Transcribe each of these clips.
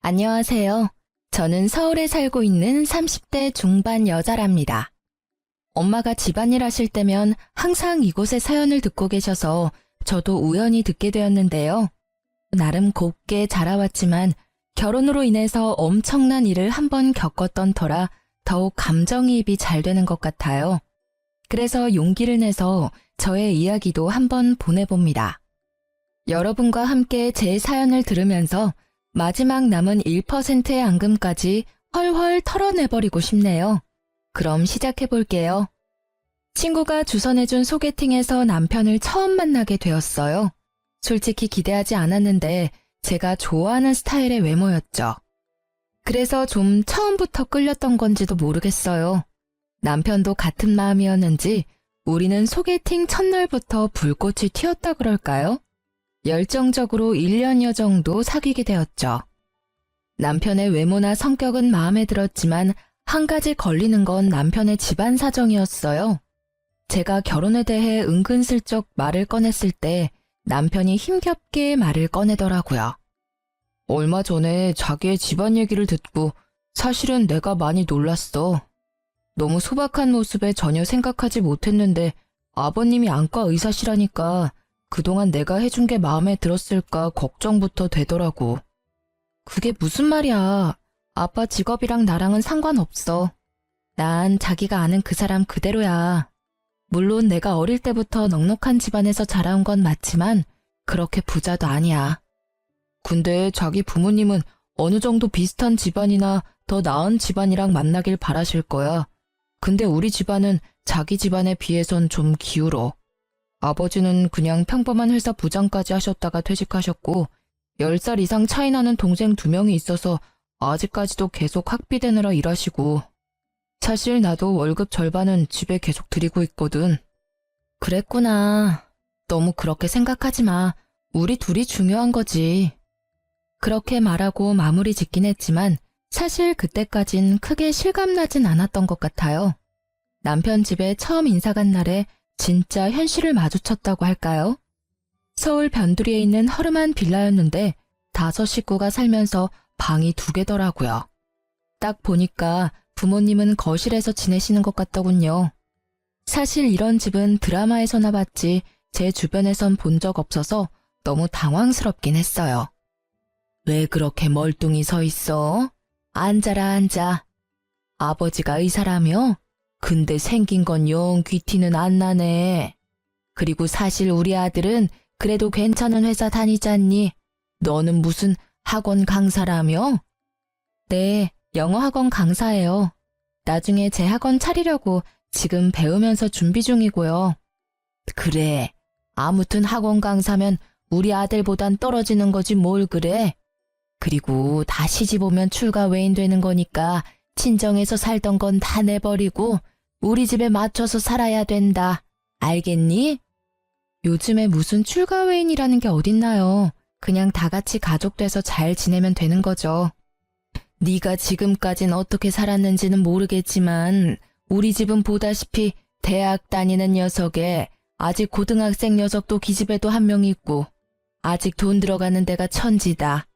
안녕하세요. 저는 서울에 살고 있는 30대 중반 여자랍니다. 엄마가 집안일 하실 때면 항상 이곳의 사연을 듣고 계셔서 저도 우연히 듣게 되었는데요. 나름 곱게 자라왔지만 결혼으로 인해서 엄청난 일을 한번 겪었던 터라 더욱 감정이입이 잘 되는 것 같아요. 그래서 용기를 내서 저의 이야기도 한번 보내봅니다. 여러분과 함께 제 사연을 들으면서 마지막 남은 1%의 앙금까지 헐헐 털어내버리고 싶네요. 그럼 시작해볼게요. 친구가 주선해준 소개팅에서 남편을 처음 만나게 되었어요. 솔직히 기대하지 않았는데 제가 좋아하는 스타일의 외모였죠. 그래서 좀 처음부터 끌렸던 건지도 모르겠어요. 남편도 같은 마음이었는지 우리는 소개팅 첫날부터 불꽃이 튀었다 그럴까요? 열정적으로 1년여 정도 사귀게 되었죠. 남편의 외모나 성격은 마음에 들었지만 한 가지 걸리는 건 남편의 집안 사정이었어요. 제가 결혼에 대해 은근슬쩍 말을 꺼냈을 때 남편이 힘겹게 말을 꺼내더라고요. 얼마 전에 자기의 집안 얘기를 듣고 사실은 내가 많이 놀랐어. 너무 소박한 모습에 전혀 생각하지 못했는데 아버님이 안과 의사시라니까 그동안 내가 해준 게 마음에 들었을까 걱정부터 되더라고. 그게 무슨 말이야. 아빠 직업이랑 나랑은 상관없어. 난 자기가 아는 그 사람 그대로야. 물론 내가 어릴 때부터 넉넉한 집안에서 자라온 건 맞지만 그렇게 부자도 아니야. 근데 자기 부모님은 어느 정도 비슷한 집안이나 더 나은 집안이랑 만나길 바라실 거야. 근데 우리 집안은 자기 집안에 비해선 좀 기울어. 아버지는 그냥 평범한 회사 부장까지 하셨다가 퇴직하셨고 10살 이상 차이 나는 동생 2명이 있어서 아직까지도 계속 학비대느라 일하시고 사실 나도 월급 절반은 집에 계속 드리고 있거든. 그랬구나. 너무 그렇게 생각하지 마. 우리 둘이 중요한 거지. 그렇게 말하고 마무리 짓긴 했지만 사실 그때까진 크게 실감나진 않았던 것 같아요. 남편 집에 처음 인사 간 날에 진짜 현실을 마주쳤다고 할까요? 서울 변두리에 있는 허름한 빌라였는데 5 식구가 살면서 방이 2개더라고요. 딱 보니까 부모님은 거실에서 지내시는 것 같더군요. 사실 이런 집은 드라마에서나 봤지 제 주변에선 본 적 없어서 너무 당황스럽긴 했어요. 왜 그렇게 멀뚱히 서 있어? 앉아라 앉아. 아버지가 의사라며? 근데 생긴 건 영 귀티는 안 나네. 그리고 사실 우리 아들은 그래도 괜찮은 회사 다니잖니. 너는 무슨 학원 강사라며? 네, 영어 학원 강사예요. 나중에 제 학원 차리려고 지금 배우면서 준비 중이고요. 그래, 아무튼 학원 강사면 우리 아들보단 떨어지는 거지 뭘 그래. 그리고 다 시집 오면 출가 외인 되는 거니까 친정에서 살던 건 다 내버리고 우리 집에 맞춰서 살아야 된다. 알겠니? 요즘에 무슨 출가 외인이라는 게 어딨나요? 그냥 다 같이 가족 돼서 잘 지내면 되는 거죠. 네가 지금까진 어떻게 살았는지는 모르겠지만 우리 집은 보다시피 대학 다니는 녀석에 아직 고등학생 녀석도 기집애도 1명 있고 아직 돈 들어가는 데가 천지다.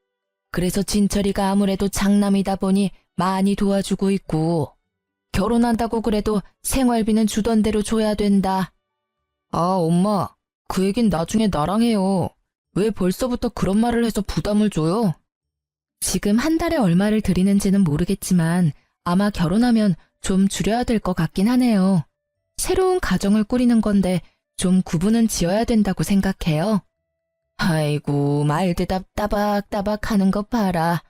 그래서 진철이가 아무래도 장남이다 보니 많이 도와주고 있고 결혼한다고 그래도 생활비는 주던 대로 줘야 된다. 아, 엄마, 그 얘긴 나중에 나랑 해요. 왜 벌써부터 그런 말을 해서 부담을 줘요? 지금 한 달에 얼마를 드리는지는 모르겠지만 아마 결혼하면 좀 줄여야 될 것 같긴 하네요. 새로운 가정을 꾸리는 건데 좀 구분은 지어야 된다고 생각해요. 아이고, 말대답 따박따박 하는 거 봐라.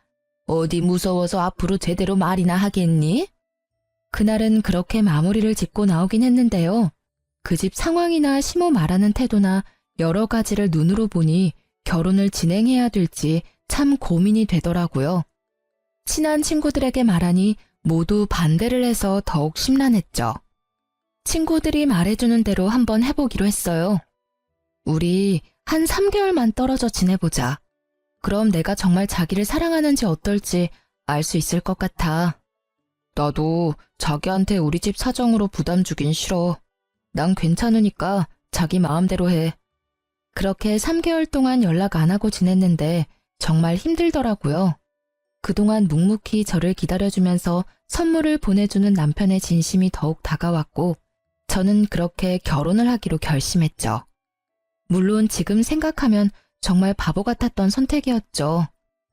어디 무서워서 앞으로 제대로 말이나 하겠니? 그날은 그렇게 마무리를 짓고 나오긴 했는데요. 그 집 상황이나 시모 말하는 태도나 여러 가지를 눈으로 보니 결혼을 진행해야 될지 참 고민이 되더라고요. 친한 친구들에게 말하니 모두 반대를 해서 더욱 심란했죠. 친구들이 말해주는 대로 한번 해보기로 했어요. 우리 한 3개월만 떨어져 지내보자. 그럼 내가 정말 자기를 사랑하는지 어떨지 알 수 있을 것 같아. 나도 자기한테 우리 집 사정으로 부담 주긴 싫어. 난 괜찮으니까 자기 마음대로 해. 그렇게 3개월 동안 연락 안 하고 지냈는데 정말 힘들더라고요. 그동안 묵묵히 저를 기다려주면서 선물을 보내주는 남편의 진심이 더욱 다가왔고 저는 그렇게 결혼을 하기로 결심했죠. 물론 지금 생각하면 정말 바보 같았던 선택이었죠.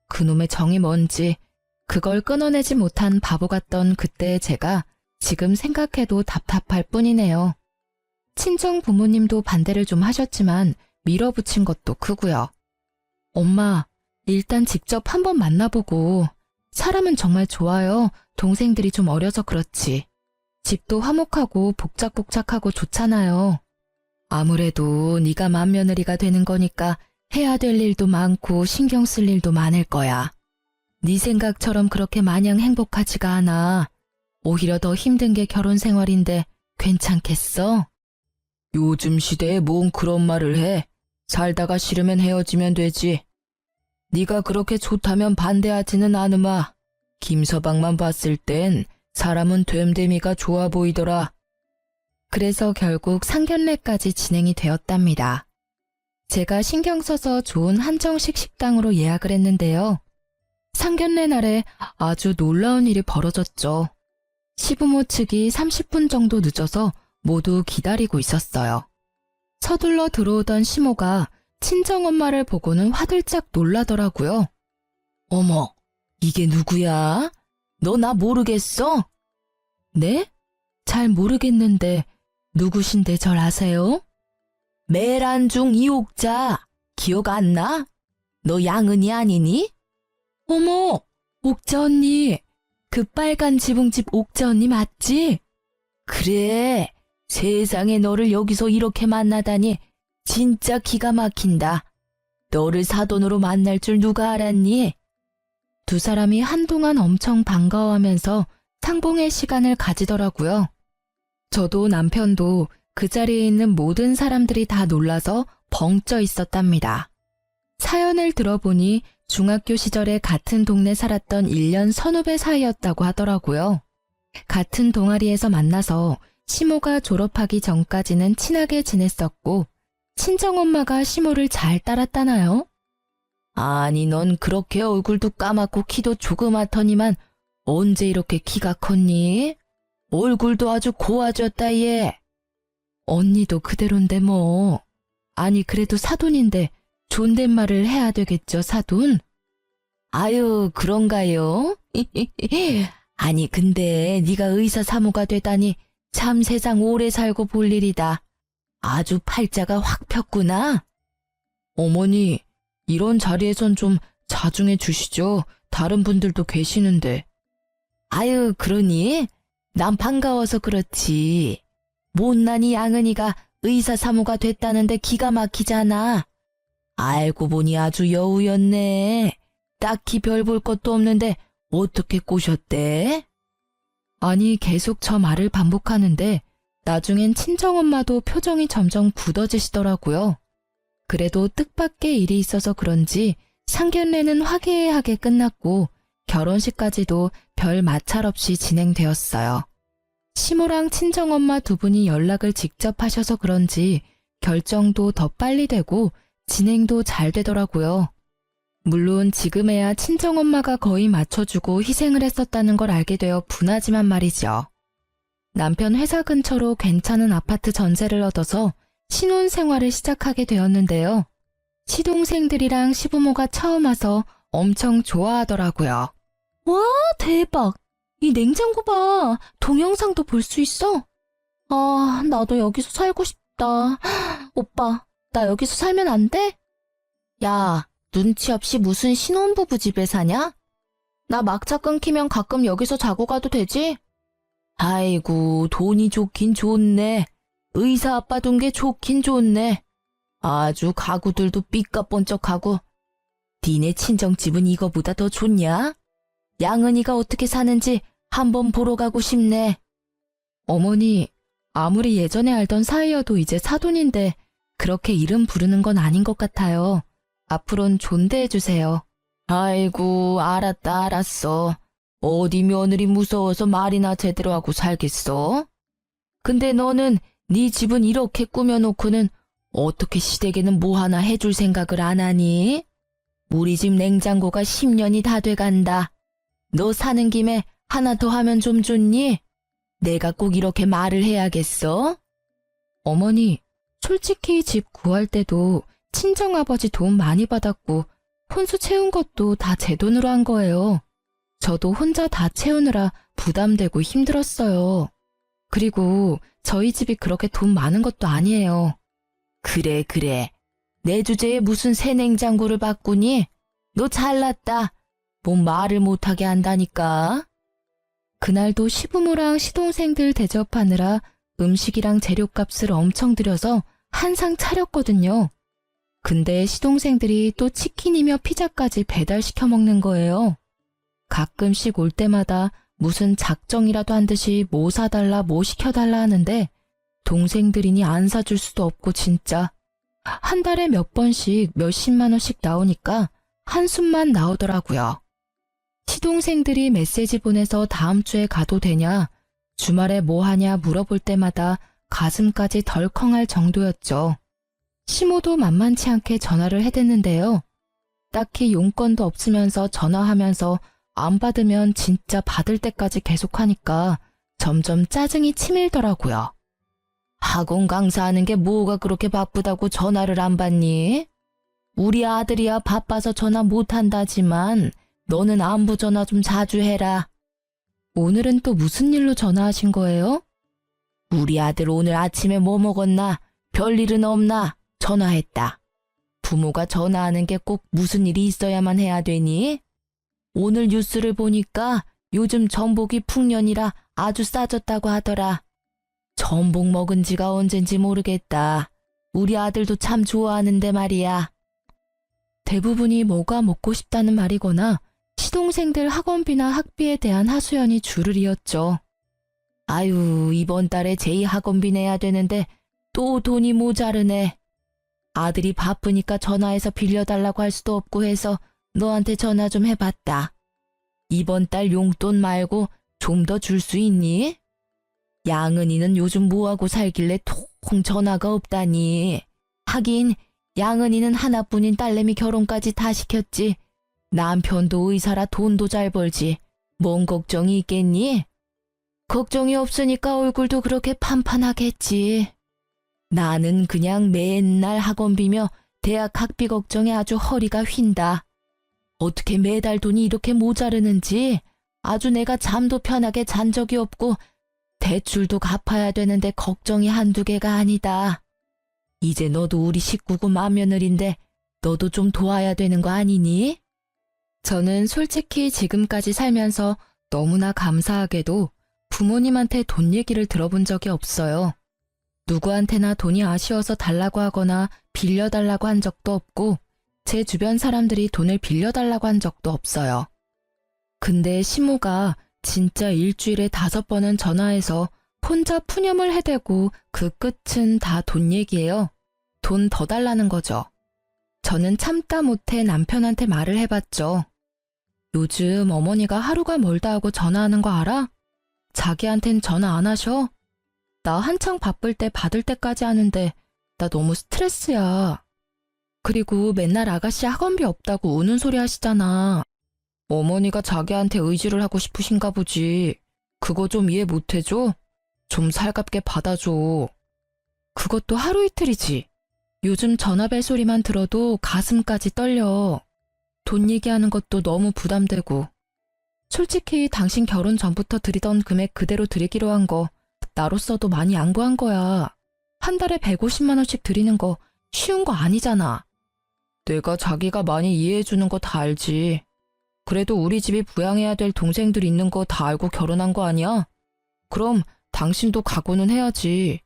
그놈의 정이 뭔지 그걸 끊어내지 못한 바보 같던 그때의 제가 지금 생각해도 답답할 뿐이네요. 친정 부모님도 반대를 좀 하셨지만 밀어붙인 것도 크고요. 엄마, 일단 직접 한번 만나보고 사람은 정말 좋아요. 동생들이 좀 어려서 그렇지. 집도 화목하고 복작복작하고 좋잖아요. 아무래도 네가 맏며느리가 되는 거니까 해야 될 일도 많고 신경 쓸 일도 많을 거야. 네 생각처럼 그렇게 마냥 행복하지가 않아. 오히려 더 힘든 게 결혼 생활인데 괜찮겠어? 요즘 시대에 뭔 그런 말을 해. 살다가 싫으면 헤어지면 되지. 네가 그렇게 좋다면 반대하지는 않으마. 김서방만 봤을 땐 사람은 됨됨이가 좋아 보이더라. 그래서 결국 상견례까지 진행이 되었답니다. 제가 신경 써서 좋은 한정식 식당으로 예약을 했는데요. 상견례 날에 아주 놀라운 일이 벌어졌죠. 시부모 측이 30분 정도 늦어서 모두 기다리고 있었어요. 서둘러 들어오던 시모가 친정엄마를 보고는 화들짝 놀라더라고요. 어머, 이게 누구야? 너 나 모르겠어? 네? 잘 모르겠는데 누구신데 절 아세요? 매란중 이옥자, 기억 안 나? 너 양은이 아니니? 어머, 옥자 언니, 그 빨간 지붕집 옥자 언니 맞지? 그래, 세상에 너를 여기서 이렇게 만나다니 진짜 기가 막힌다. 너를 사돈으로 만날 줄 누가 알았니? 두 사람이 한동안 엄청 반가워하면서 상봉의 시간을 가지더라고요. 저도 남편도 그 자리에 있는 모든 사람들이 다 놀라서 벙쪄 있었답니다. 사연을 들어보니 중학교 시절에 같은 동네 살았던 1년 선후배 사이였다고 하더라고요. 같은 동아리에서 만나서 시모가 졸업하기 전까지는 친하게 지냈었고 친정엄마가 시모를 잘 따랐다나요? 아니 넌 그렇게 얼굴도 까맣고 키도 조그맣더니만 언제 이렇게 키가 컸니? 얼굴도 아주 고와졌다 얘. 언니도 그대로인데 뭐. 아니 그래도 사돈인데 존댓말을 해야 되겠죠 사돈? 아유 그런가요? 아니 근데 네가 의사 사모가 되다니 참 세상 오래 살고 볼 일이다. 아주 팔자가 확 폈구나. 어머니 이런 자리에선 좀 자중해 주시죠. 다른 분들도 계시는데. 아유 그러니? 난 반가워서 그렇지. 못난이 양은이가 의사 사모가 됐다는데 기가 막히잖아. 알고 보니 아주 여우였네. 딱히 별 볼 것도 없는데 어떻게 꼬셨대? 아니 계속 저 말을 반복하는데 나중엔 친정엄마도 표정이 점점 굳어지시더라고요. 그래도 뜻밖의 일이 있어서 그런지 상견례는 화기애애하게 끝났고 결혼식까지도 별 마찰 없이 진행되었어요. 시모랑 친정엄마 두 분이 연락을 직접 하셔서 그런지 결정도 더 빨리 되고 진행도 잘 되더라고요. 물론 지금에야 친정엄마가 거의 맞춰주고 희생을 했었다는 걸 알게 되어 분하지만 말이죠. 남편 회사 근처로 괜찮은 아파트 전세를 얻어서 신혼생활을 시작하게 되었는데요. 시동생들이랑 시부모가 처음 와서 엄청 좋아하더라고요. 와, 대박! 이 냉장고 봐! 동영상도 볼 수 있어? 아, 나도 여기서 살고 싶다. 오빠, 나 여기서 살면 안 돼? 야, 눈치 없이 무슨 신혼부부 집에 사냐? 나 막차 끊기면 가끔 여기서 자고 가도 되지? 아이고, 돈이 좋긴 좋네. 의사 아빠 둔 게 좋긴 좋네. 아주 가구들도 삐까번쩍하고. 니네 친정집은 이거보다 더 좋냐? 양은이가 어떻게 사는지 한번 보러 가고 싶네. 어머니, 아무리 예전에 알던 사이여도 이제 사돈인데 그렇게 이름 부르는 건 아닌 것 같아요. 앞으론 존대해주세요. 아이고, 알았다, 알았어. 어디 며느리 무서워서 말이나 제대로 하고 살겠어? 근데 너는 네 집은 이렇게 꾸며놓고는 어떻게 시댁에는 뭐 하나 해줄 생각을 안 하니? 우리 집 냉장고가 10년이 다 돼간다. 너 사는 김에 하나 더 하면 좀 좋니? 내가 꼭 이렇게 말을 해야겠어? 어머니, 솔직히 집 구할 때도 친정아버지 돈 많이 받았고 혼수 채운 것도 다 제 돈으로 한 거예요. 저도 혼자 다 채우느라 부담되고 힘들었어요. 그리고 저희 집이 그렇게 돈 많은 것도 아니에요. 그래, 그래. 내 주제에 무슨 새 냉장고를 바꾸니? 너 잘났다. 뭐 말을 못하게 한다니까. 그날도 시부모랑 시동생들 대접하느라 음식이랑 재료값을 엄청 들여서 한상 차렸거든요. 근데 시동생들이 또 치킨이며 피자까지 배달시켜 먹는 거예요. 가끔씩 올 때마다 무슨 작정이라도 한 듯이 뭐 사달라 뭐 시켜달라 하는데 동생들이니 안 사줄 수도 없고 진짜. 한 달에 몇 번씩 몇십만 원씩 나오니까 한숨만 나오더라고요. 시동생들이 메시지 보내서 다음 주에 가도 되냐, 주말에 뭐 하냐 물어볼 때마다 가슴까지 덜컹할 정도였죠. 시모도 만만치 않게 전화를 해댔는데요. 딱히 용건도 없으면서 전화하면서 안 받으면 진짜 받을 때까지 계속하니까 점점 짜증이 치밀더라고요. 학원 강사하는 게 뭐가 그렇게 바쁘다고 전화를 안 받니? 우리 아들이야 바빠서 전화 못한다지만 너는 안부 전화 좀 자주 해라. 오늘은 또 무슨 일로 전화하신 거예요? 우리 아들 오늘 아침에 뭐 먹었나? 별일은 없나? 전화했다. 부모가 전화하는 게 꼭 무슨 일이 있어야만 해야 되니? 오늘 뉴스를 보니까 요즘 전복이 풍년이라 아주 싸졌다고 하더라. 전복 먹은 지가 언젠지 모르겠다. 우리 아들도 참 좋아하는데 말이야. 대부분이 뭐가 먹고 싶다는 말이거나 시동생들 학원비나 학비에 대한 하소연이 줄을 이었죠. 아유, 이번 달에 제2 학원비 내야 되는데 또 돈이 모자르네. 아들이 바쁘니까 전화해서 빌려달라고 할 수도 없고 해서 너한테 전화 좀 해봤다. 이번 달 용돈 말고 좀 더 줄 수 있니? 양은이는 요즘 뭐하고 살길래 통 전화가 없다니. 하긴 양은이는 하나뿐인 딸내미 결혼까지 다 시켰지. 남편도 의사라 돈도 잘 벌지. 뭔 걱정이 있겠니? 걱정이 없으니까 얼굴도 그렇게 판판하겠지. 나는 그냥 맨날 학원비며 대학 학비 걱정에 아주 허리가 휜다. 어떻게 매달 돈이 이렇게 모자르는지 아주 내가 잠도 편하게 잔 적이 없고 대출도 갚아야 되는데 걱정이 한두 개가 아니다. 이제 너도 우리 식구고 맏며느리인데 너도 좀 도와야 되는 거 아니니? 저는 솔직히 지금까지 살면서 너무나 감사하게도 부모님한테 돈 얘기를 들어본 적이 없어요. 누구한테나 돈이 아쉬워서 달라고 하거나 빌려달라고 한 적도 없고 제 주변 사람들이 돈을 빌려달라고 한 적도 없어요. 근데 시모가 진짜 일주일에 5번은 전화해서 혼자 푸념을 해대고 그 끝은 다 돈 얘기예요. 돈 더 달라는 거죠. 저는 참다 못해 남편한테 말을 해봤죠. 요즘 어머니가 하루가 멀다 하고 전화하는 거 알아? 자기한텐 전화 안 하셔? 나 한창 바쁠 때 받을 때까지 하는데 나 너무 스트레스야. 그리고 맨날 아가씨 학원비 없다고 우는 소리 하시잖아. 어머니가 자기한테 의지를 하고 싶으신가 보지. 그거 좀 이해 못 해줘? 좀 살갑게 받아줘. 그것도 하루 이틀이지. 요즘 전화벨 소리만 들어도 가슴까지 떨려. 돈 얘기하는 것도 너무 부담되고. 솔직히 당신 결혼 전부터 드리던 금액 그대로 드리기로 한 거 나로서도 많이 양보한 거야. 한 달에 150만 원씩 드리는 거 쉬운 거 아니잖아. 내가 자기가 많이 이해해주는 거 다 알지. 그래도 우리 집이 부양해야 될 동생들 있는 거 다 알고 결혼한 거 아니야? 그럼 당신도 각오는 해야지.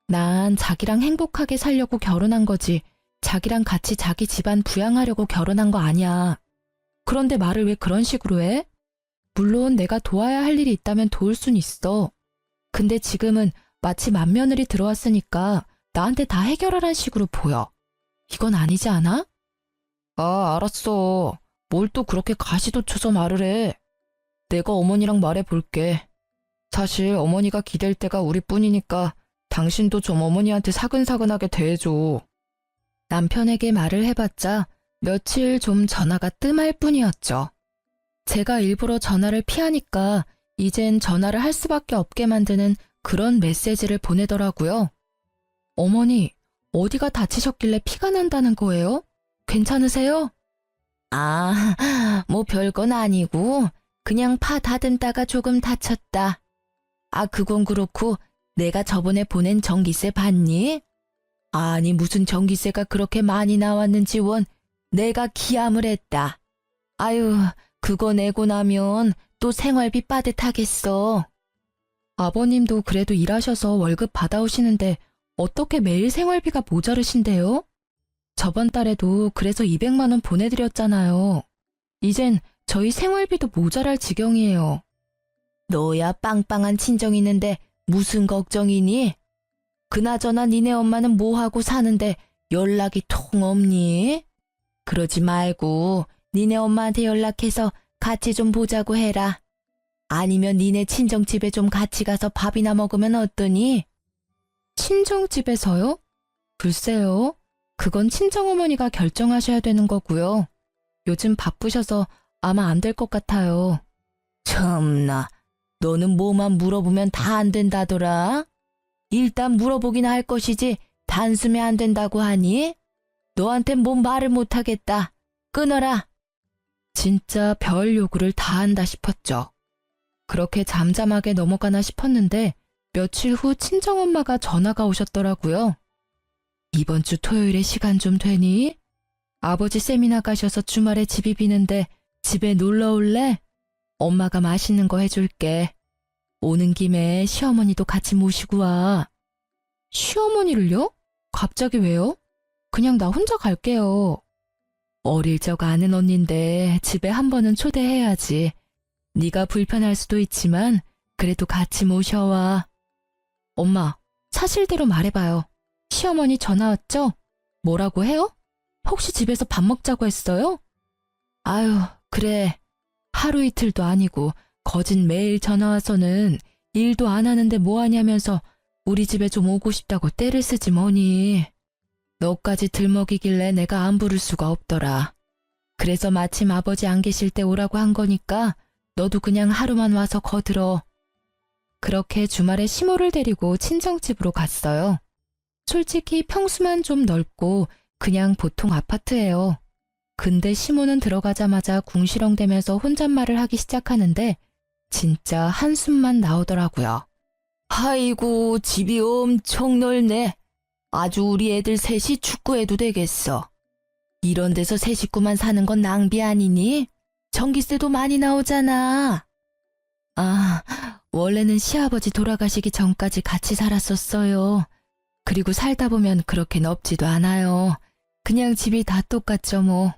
난 자기랑 행복하게 살려고 결혼한 거지. 자기랑 같이 자기 집안 부양하려고 결혼한 거 아니야. 그런데 말을 왜 그런 식으로 해? 물론 내가 도와야 할 일이 있다면 도울 순 있어. 근데 지금은 마치 맏며느리 들어왔으니까 나한테 다 해결하란 식으로 보여. 이건 아니지 않아? 아, 알았어. 뭘 또 그렇게 가시도쳐서 말을 해. 내가 어머니랑 말해볼게. 사실 어머니가 기댈 때가 우리뿐이니까 당신도 좀 어머니한테 사근사근하게 대해줘. 남편에게 말을 해봤자 며칠 좀 전화가 뜸할 뿐이었죠. 제가 일부러 전화를 피하니까 이젠 전화를 할 수밖에 없게 만드는 그런 메시지를 보내더라고요. 어머니, 어디가 다치셨길래 피가 난다는 거예요? 괜찮으세요? 아, 뭐 별건 아니고 그냥 파 다듬다가 조금 다쳤다. 아, 그건 그렇고 내가 저번에 보낸 전기세 봤니? 아니, 무슨 전기세가 그렇게 많이 나왔는지 원 내가 기함을 했다. 아유, 그거 내고 나면 또 생활비 빠듯하겠어. 아버님도 그래도 일하셔서 월급 받아오시는데 어떻게 매일 생활비가 모자르신데요? 저번 달에도 그래서 200만 원 보내드렸잖아요. 이젠 저희 생활비도 모자랄 지경이에요. 너야 빵빵한 친정 있는데 무슨 걱정이니? 그나저나 니네 엄마는 뭐하고 사는데 연락이 통 없니? 그러지 말고 니네 엄마한테 연락해서 같이 좀 보자고 해라. 아니면 니네 친정집에 좀 같이 가서 밥이나 먹으면 어떠니? 친정집에서요? 글쎄요. 그건 친정어머니가 결정하셔야 되는 거고요. 요즘 바쁘셔서 아마 안 될 것 같아요. 참나, 너는 뭐만 물어보면 다 안 된다더라? 일단 물어보긴 할 것이지 단숨에 안 된다고 하니? 너한텐 뭔 말을 못하겠다. 끊어라. 진짜 별 요구를 다 한다 싶었죠. 그렇게 잠잠하게 넘어가나 싶었는데 며칠 후 친정엄마가 전화가 오셨더라고요. 이번 주 토요일에 시간 좀 되니? 아버지 세미나 가셔서 주말에 집이 비는데 집에 놀러 올래? 엄마가 맛있는 거 해줄게. 오는 김에 시어머니도 같이 모시고 와. 시어머니를요? 갑자기 왜요? 그냥 나 혼자 갈게요. 어릴 적 아는 언니인데 집에 한 번은 초대해야지. 네가 불편할 수도 있지만 그래도 같이 모셔와. 엄마, 사실대로 말해봐요. 시어머니 전화 왔죠? 뭐라고 해요? 혹시 집에서 밥 먹자고 했어요? 아유, 그래. 하루 이틀도 아니고 거진 매일 전화 와서는 일도 안 하는데 뭐 하냐면서 우리 집에 좀 오고 싶다고 떼를 쓰지 뭐니. 너까지 들먹이길래 내가 안 부를 수가 없더라. 그래서 마침 아버지 안 계실 때 오라고 한 거니까 너도 그냥 하루만 와서 거들어. 그렇게 주말에 시모를 데리고 친정집으로 갔어요. 솔직히 평수만 좀 넓고 그냥 보통 아파트예요. 근데 시모는 들어가자마자 궁시렁대면서 혼잣말을 하기 시작하는데 진짜 한숨만 나오더라고요. 아이고, 집이 엄청 넓네. 아주 우리 애들 셋이 축구해도 되겠어. 이런 데서 세 식구만 사는 건 낭비 아니니? 전기세도 많이 나오잖아. 아, 원래는 시아버지 돌아가시기 전까지 같이 살았었어요. 그리고 살다 보면 그렇게 넓지도 않아요. 그냥 집이 다 똑같죠 뭐.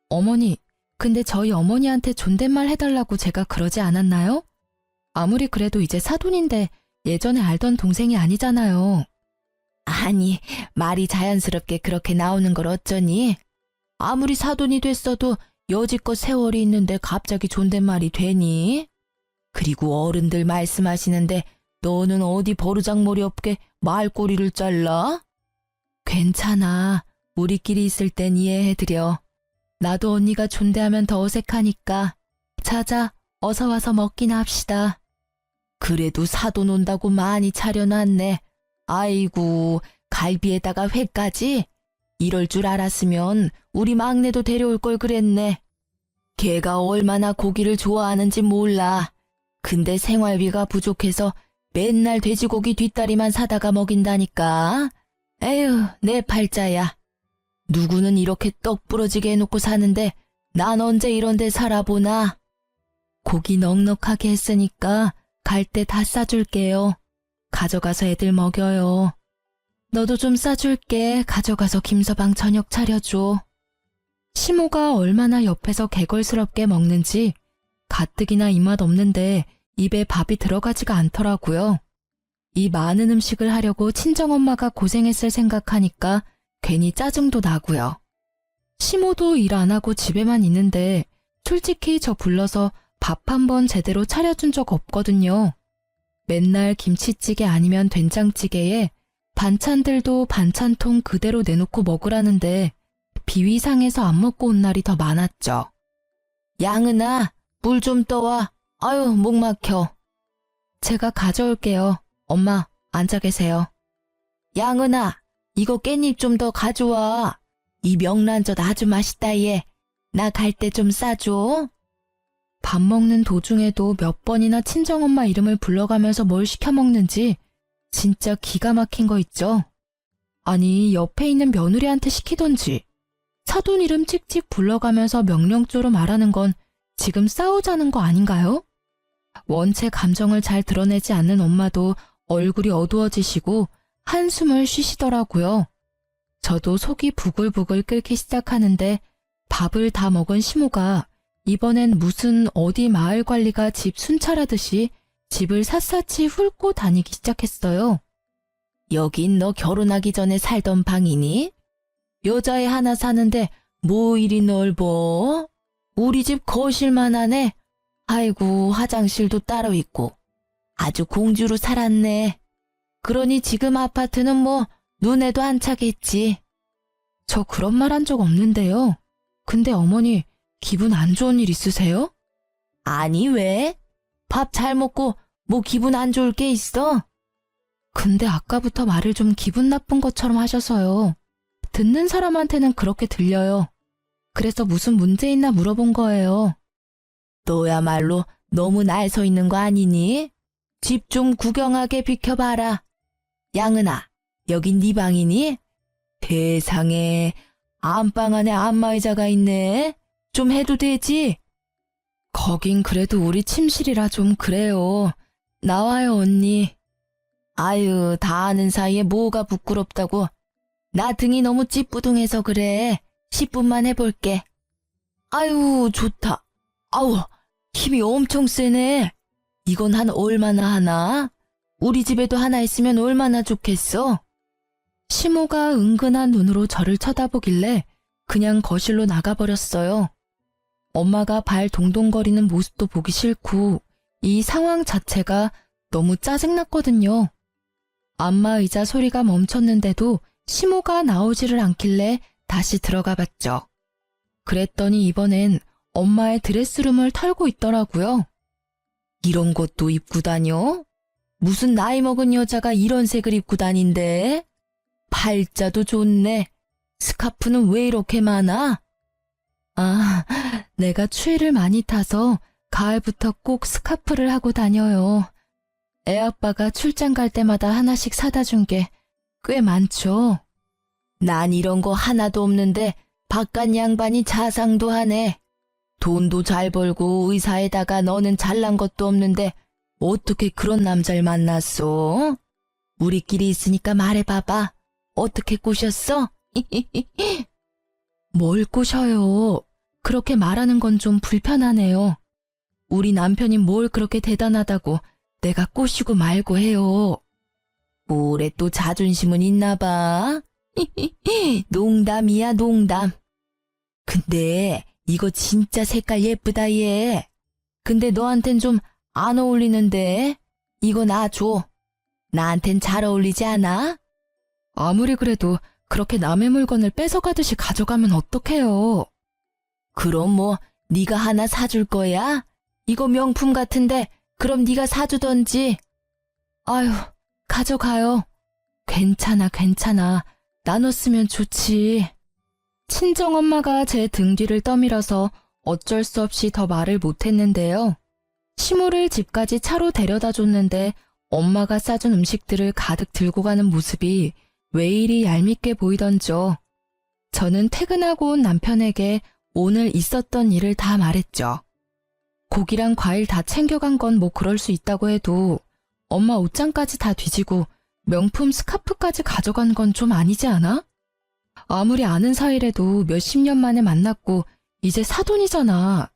어머니, 근데 저희 어머니한테 존댓말 해달라고 제가 그러지 않았나요? 아무리 그래도 이제 사돈인데 예전에 알던 동생이 아니잖아요. 아니, 말이 자연스럽게 그렇게 나오는 걸 어쩌니? 아무리 사돈이 됐어도 여지껏 세월이 있는데 갑자기 존댓말이 되니? 그리고 어른들 말씀하시는데 너는 어디 버르장머리 없게 말꼬리를 잘라? 괜찮아. 우리끼리 있을 땐 이해해드려. 나도 언니가 존대하면 더 어색하니까. 자자, 어서 와서 먹기나 합시다. 그래도 사돈 온다고 많이 차려놨네. 아이고, 갈비에다가 회까지? 이럴 줄 알았으면 우리 막내도 데려올 걸 그랬네. 걔가 얼마나 고기를 좋아하는지 몰라. 근데 생활비가 부족해서 맨날 돼지고기 뒷다리만 사다가 먹인다니까. 에휴, 내 팔자야. 누구는 이렇게 떡 부러지게 해놓고 사는데 난 언제 이런 데 살아보나. 고기 넉넉하게 했으니까 갈 때 다 싸줄게요. 가져가서 애들 먹여요. 너도 좀 싸줄게. 가져가서 김서방 저녁 차려줘. 시모가 얼마나 옆에서 개걸스럽게 먹는지 가뜩이나 입맛 없는데 입에 밥이 들어가지가 않더라고요. 이 많은 음식을 하려고 친정엄마가 고생했을 생각하니까 괜히 짜증도 나고요. 시모도 일 안 하고 집에만 있는데 솔직히 저 불러서 밥 한 번 제대로 차려준 적 없거든요. 맨날 김치찌개 아니면 된장찌개에 반찬들도 반찬통 그대로 내놓고 먹으라는데 비위상해서 안 먹고 온 날이 더 많았죠. 양은아, 물 좀 떠와. 아유, 목 막혀. 제가 가져올게요. 엄마, 앉아 계세요. 양은아, 이거 깻잎 좀 더 가져와. 이 명란젓 아주 맛있다, 얘. 나 갈 때 좀 싸줘. 밥 먹는 도중에도 몇 번이나 친정엄마 이름을 불러가면서 뭘 시켜 먹는지 진짜 기가 막힌 거 있죠? 아니, 옆에 있는 며느리한테 시키던지 사돈 이름 찍찍 불러가면서 명령조로 말하는 건 지금 싸우자는 거 아닌가요? 원체 감정을 잘 드러내지 않는 엄마도 얼굴이 어두워지시고 한숨을 쉬시더라고요. 저도 속이 부글부글 끓기 시작하는데 밥을 다 먹은 시모가 이번엔 무슨 어디 마을 관리가 집 순찰하듯이 집을 샅샅이 훑고 다니기 시작했어요. 여긴 너 결혼하기 전에 살던 방이니? 여자애 하나 사는데 뭐 이리 넓어? 우리 집 거실만 하네. 아이고, 화장실도 따로 있고. 아주 공주로 살았네. 그러니 지금 아파트는 뭐 눈에도 안 차겠지. 저 그런 말 한 적 없는데요. 근데 어머니 기분 안 좋은 일 있으세요? 아니, 왜? 밥 잘 먹고 뭐 기분 안 좋을 게 있어? 근데 아까부터 말을 좀 기분 나쁜 것처럼 하셔서요. 듣는 사람한테는 그렇게 들려요. 그래서 무슨 문제 있나 물어본 거예요. 너야말로 너무 날 서 있는 거 아니니? 집 좀 구경하게 비켜봐라. 양은아, 여긴 네 방이니? 세상에, 안방 안에 안마의자가 있네. 좀 해도 되지? 거긴 그래도 우리 침실이라 좀 그래요. 나와요, 언니. 아유, 다 아는 사이에 뭐가 부끄럽다고. 나 등이 너무 찌뿌둥해서 그래. 10분만 해볼게. 아유, 좋다. 아우, 힘이 엄청 세네. 이건 한 얼마나 하나? 우리 집에도 하나 있으면 얼마나 좋겠어? 시모가 은근한 눈으로 저를 쳐다보길래 그냥 거실로 나가버렸어요. 엄마가 발 동동거리는 모습도 보기 싫고 이 상황 자체가 너무 짜증났거든요. 안마의자 소리가 멈췄는데도 시모가 나오지를 않길래 다시 들어가 봤죠. 그랬더니 이번엔 엄마의 드레스룸을 털고 있더라고요. 이런 것도 입고 다녀? 무슨 나이 먹은 여자가 이런 색을 입고 다닌대? 팔자도 좋네. 스카프는 왜 이렇게 많아? 아, 내가 추위를 많이 타서 가을부터 꼭 스카프를 하고 다녀요. 애아빠가 출장 갈 때마다 하나씩 사다 준 게 꽤 많죠. 난 이런 거 하나도 없는데 바깥 양반이 자상도 하네. 돈도 잘 벌고 의사에다가 너는 잘난 것도 없는데 어떻게 그런 남자를 만났어? 우리끼리 있으니까 말해봐봐. 어떻게 꼬셨어? 뭘 꼬셔요? 그렇게 말하는 건 좀 불편하네요. 우리 남편이 뭘 그렇게 대단하다고 내가 꼬시고 말고 해요. 뭐래 또 자존심은 있나 봐. 농담이야, 농담. 근데 이거 진짜 색깔 예쁘다, 얘. 근데 너한텐 좀 안 어울리는데? 이거 나 줘. 나한텐 잘 어울리지 않아? 아무리 그래도 그렇게 남의 물건을 뺏어가듯이 가져가면 어떡해요. 그럼 뭐 네가 하나 사줄 거야? 이거 명품 같은데 그럼 네가 사주던지. 아유, 가져가요. 괜찮아, 괜찮아. 나눴으면 좋지. 친정엄마가 제 등 뒤를 떠밀어서 어쩔 수 없이 더 말을 못했는데요. 시모를 집까지 차로 데려다 줬는데 엄마가 싸준 음식들을 가득 들고 가는 모습이 왜 이리 얄밉게 보이던죠. 저는 퇴근하고 온 남편에게 오늘 있었던 일을 다 말했죠. 고기랑 과일 다 챙겨간 건 뭐 그럴 수 있다고 해도 엄마 옷장까지 다 뒤지고 명품 스카프까지 가져간 건 좀 아니지 않아? 아무리 아는 사이래도 몇십 년 만에 만났고 이제 사돈이잖아.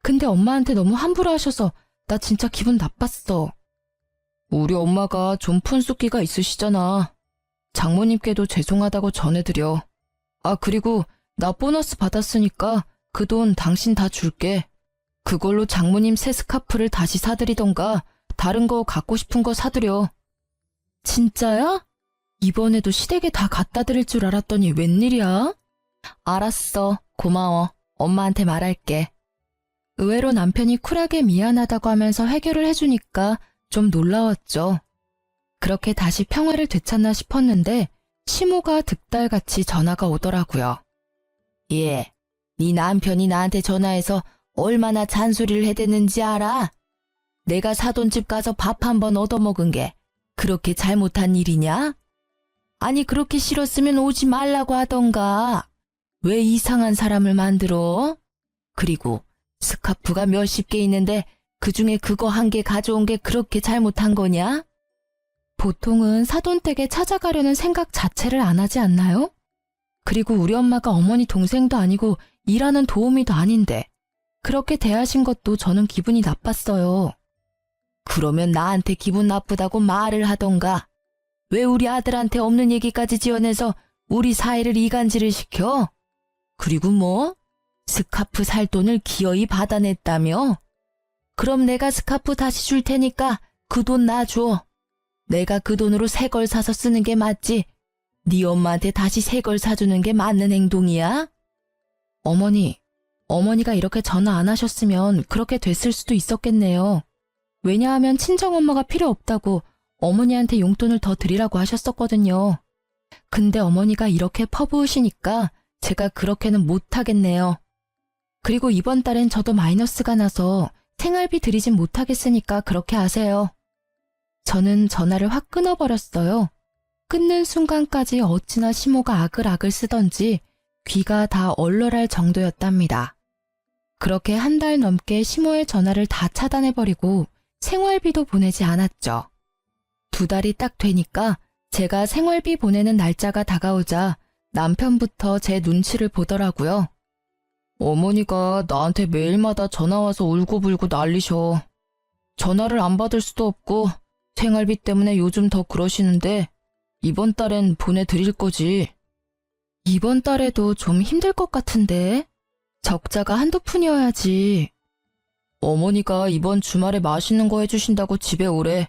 근데 엄마한테 너무 함부로 하셔서 나 진짜 기분 나빴어. 우리 엄마가 좀 푼숙기가 있으시잖아. 장모님께도 죄송하다고 전해드려. 아, 그리고 나 보너스 받았으니까 그 돈 당신 다 줄게. 그걸로 장모님 새 스카프를 다시 사드리던가 다른 거 갖고 싶은 거 사드려. 진짜야? 이번에도 시댁에 다 갖다 드릴 줄 알았더니 웬일이야? 알았어. 고마워. 엄마한테 말할게. 의외로 남편이 쿨하게 미안하다고 하면서 해결을 해주니까 좀 놀라웠죠. 그렇게 다시 평화를 되찾나 싶었는데 시모가 득달같이 전화가 오더라고요. 예, 네 남편이 나한테 전화해서 얼마나 잔소리를 해댔는지 알아? 내가 사돈집 가서 밥 한 번 얻어먹은 게 그렇게 잘못한 일이냐? 아니 그렇게 싫었으면 오지 말라고 하던가. 왜 이상한 사람을 만들어? 그리고 스카프가 몇십 개 있는데 그중에 그거 한 개 가져온 게 그렇게 잘못한 거냐? 보통은 사돈댁에 찾아가려는 생각 자체를 안 하지 않나요? 그리고 우리 엄마가 어머니 동생도 아니고 일하는 도우미도 아닌데 그렇게 대하신 것도 저는 기분이 나빴어요. 그러면 나한테 기분 나쁘다고 말을 하던가. 왜 우리 아들한테 없는 얘기까지 지어내서 우리 사이를 이간질을 시켜? 그리고 뭐? 스카프 살 돈을 기어이 받아냈다며? 그럼 내가 스카프 다시 줄 테니까 그 돈 놔줘. 내가 그 돈으로 새 걸 사서 쓰는 게 맞지. 네 엄마한테 다시 새 걸 사주는 게 맞는 행동이야? 어머니가 이렇게 전화 안 하셨으면 그렇게 됐을 수도 있었겠네요. 왜냐하면 친정엄마가 필요 없다고 어머니한테 용돈을 더 드리라고 하셨었거든요. 근데 어머니가 이렇게 퍼부으시니까 제가 그렇게는 못하겠네요. 그리고 이번 달엔 저도 마이너스가 나서 생활비 드리진 못하겠으니까 그렇게 하세요. 저는 전화를 확 끊어버렸어요. 끊는 순간까지 어찌나 시모가 아글아글 쓰던지 귀가 다 얼얼할 정도였답니다. 그렇게 한 달 넘게 시모의 전화를 다 차단해버리고 생활비도 보내지 않았죠. 2달이 딱 되니까 제가 생활비 보내는 날짜가 다가오자 남편부터 제 눈치를 보더라고요. 어머니가 나한테 매일마다 전화와서 울고불고 난리셔. 전화를 안 받을 수도 없고 생활비 때문에 요즘 더 그러시는데 이번 달엔 보내드릴 거지. 이번 달에도 좀 힘들 것 같은데? 적자가 한두 푼이어야지. 어머니가 이번 주말에 맛있는 거 해주신다고 집에 오래.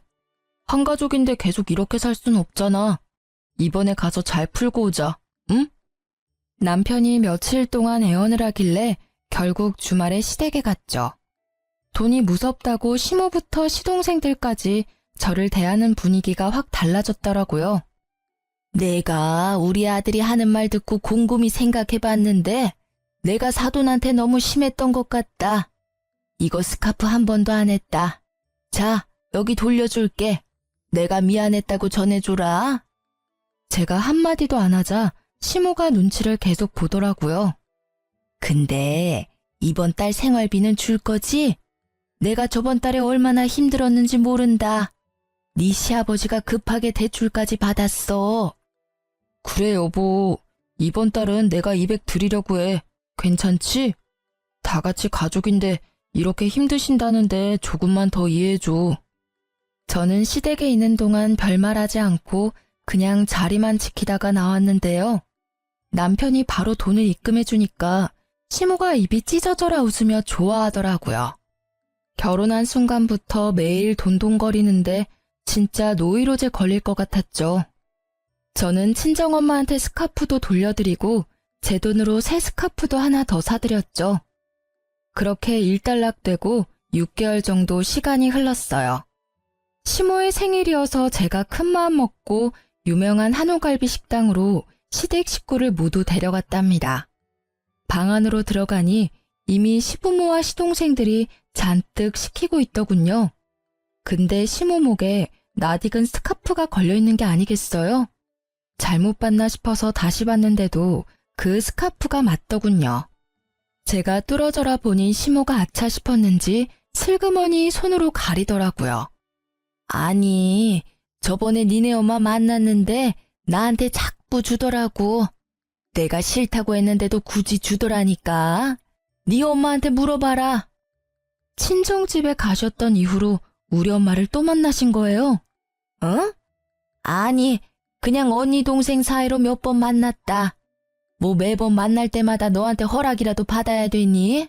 한 가족인데 계속 이렇게 살 순 없잖아. 이번에 가서 잘 풀고 오자, 응? 남편이 며칠 동안 애원을 하길래 결국 주말에 시댁에 갔죠. 돈이 무섭다고 시모부터 시동생들까지 저를 대하는 분위기가 확 달라졌더라고요. 내가 우리 아들이 하는 말 듣고 곰곰이 생각해봤는데 내가 사돈한테 너무 심했던 것 같다. 이거 스카프 한 번도 안 했다. 자, 여기 돌려줄게. 내가 미안했다고 전해줘라. 제가 한마디도 안 하자 시모가 눈치를 계속 보더라고요. 근데 이번 달 생활비는 줄 거지? 내가 저번 달에 얼마나 힘들었는지 모른다. 네 시아버지가 급하게 대출까지 받았어. 그래 여보, 이번 달은 내가 200 드리려고 해. 괜찮지? 다 같이 가족인데 이렇게 힘드신다는데 조금만 더 이해해줘. 저는 시댁에 있는 동안 별말하지 않고 그냥 자리만 지키다가 나왔는데요. 남편이 바로 돈을 입금해주니까 시모가 입이 찢어져라 웃으며 좋아하더라고요. 결혼한 순간부터 매일 돈돈거리는데 진짜 노이로제 걸릴 것 같았죠. 저는 친정엄마한테 스카프도 돌려드리고 제 돈으로 새 스카프도 하나 더 사드렸죠. 그렇게 일단락되고 6개월 정도 시간이 흘렀어요. 시모의 생일이어서 제가 큰마음 먹고 유명한 한우갈비 식당으로 시댁 식구를 모두 데려갔답니다. 방 안으로 들어가니 이미 시부모와 시동생들이 잔뜩 시키고 있더군요. 근데 시모 목에 낯익은 스카프가 걸려있는 게 아니겠어요? 잘못 봤나 싶어서 다시 봤는데도 그 스카프가 맞더군요. 제가 뚫어져라 보니 시모가 아차 싶었는지 슬그머니 손으로 가리더라고요. 아니, 저번에 니네 엄마 만났는데 나한테 자꾸 주더라고. 내가 싫다고 했는데도 굳이 주더라니까. 네 엄마한테 물어봐라. 친정집에 가셨던 이후로 우리 엄마를 또 만나신 거예요? 어? 아니, 그냥 언니 동생 사이로 몇 번 만났다. 뭐 매번 만날 때마다 너한테 허락이라도 받아야 되니?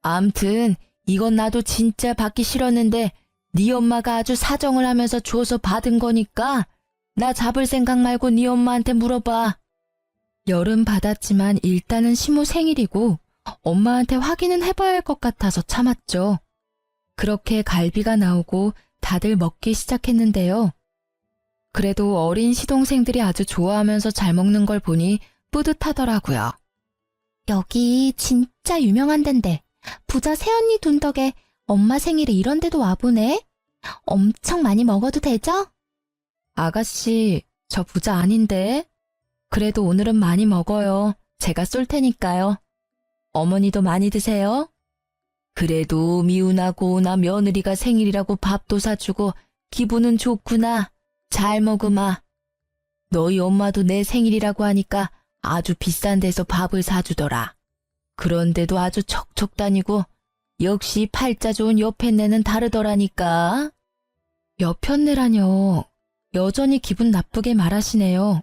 암튼 이건 나도 진짜 받기 싫었는데 네 엄마가 아주 사정을 하면서 줘서 받은 거니까 나 잡을 생각 말고 네 엄마한테 물어봐. 열은 받았지만 일단은 시모 생일이고 엄마한테 확인은 해봐야 할 것 같아서 참았죠. 그렇게 갈비가 나오고 다들 먹기 시작했는데요. 그래도 어린 시동생들이 아주 좋아하면서 잘 먹는 걸 보니 뿌듯하더라고요. 여기 진짜 유명한 데인데 부자 새언니 돈 덕에 엄마 생일에 이런 데도 와보네. 엄청 많이 먹어도 되죠? 아가씨, 저 부자 아닌데. 그래도 오늘은 많이 먹어요. 제가 쏠 테니까요. 어머니도 많이 드세요. 그래도 미운하고 나 며느리가 생일이라고 밥도 사주고 기분은 좋구나. 잘 먹으마. 너희 엄마도 내 생일이라고 하니까 아주 비싼 데서 밥을 사주더라. 그런데도 아주 척척 다니고 역시 팔자 좋은 여편네는 다르더라니까. 여편네라뇨. 여전히 기분 나쁘게 말하시네요.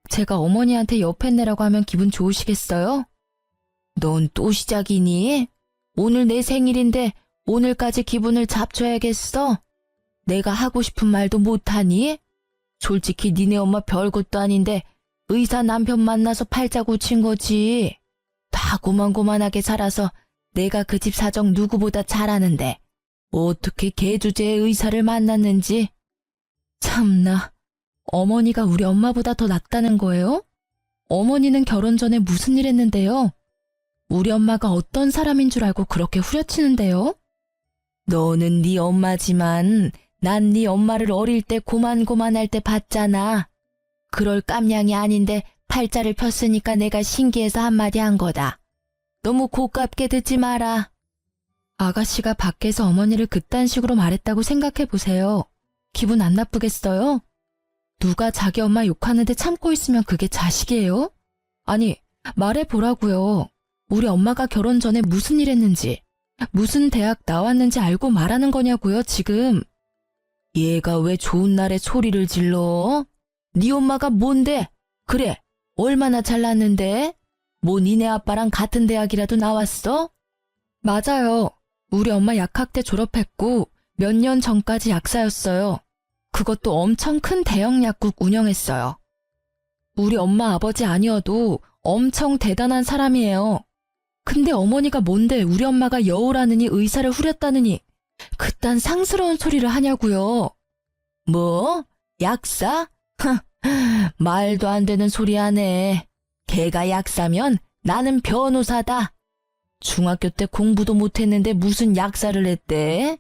제가 어머니한테 여편네라고 하면 기분 좋으시겠어요? 넌 또 시작이니? 오늘 내 생일인데 오늘까지 기분을 잡쳐야겠어? 내가 하고 싶은 말도 못하니? 솔직히 니네 엄마 별것도 아닌데 의사 남편 만나서 팔자 고친 거지. 다 고만고만하게 살아서 내가 그 집 사정 누구보다 잘 아는데 어떻게 개주제의 의사를 만났는지. 참나, 어머니가 우리 엄마보다 더 낫다는 거예요? 어머니는 결혼 전에 무슨 일 했는데요? 우리 엄마가 어떤 사람인 줄 알고 그렇게 후려치는데요? 너는 네 엄마지만 난 네 엄마를 어릴 때 고만고만할 때 봤잖아. 그럴 깜냥이 아닌데 팔자를 폈으니까 내가 신기해서 한마디 한 거다. 너무 고깝게 듣지 마라. 아가씨가 밖에서 어머니를 그딴 식으로 말했다고 생각해 보세요. 기분 안 나쁘겠어요? 누가 자기 엄마 욕하는데 참고 있으면 그게 자식이에요? 아니, 말해보라고요. 우리 엄마가 결혼 전에 무슨 일 했는지, 무슨 대학 나왔는지 알고 말하는 거냐고요, 지금. 얘가 왜 좋은 날에 소리를 질러? 네 엄마가 뭔데? 그래, 얼마나 잘났는데? 뭐 니네 아빠랑 같은 대학이라도 나왔어? 맞아요. 우리 엄마 약학대 졸업했고 몇 년 전까지 약사였어요. 그것도 엄청 큰 대형 약국 운영했어요. 우리 엄마 아버지 아니어도 엄청 대단한 사람이에요. 근데 어머니가 뭔데 우리 엄마가 여우라느니 의사를 후렸다느니 그딴 상스러운 소리를 하냐고요. 뭐? 약사? 말도 안 되는 소리 하네. 걔가 약사면 나는 변호사다. 중학교 때 공부도 못했는데 무슨 약사를 했대?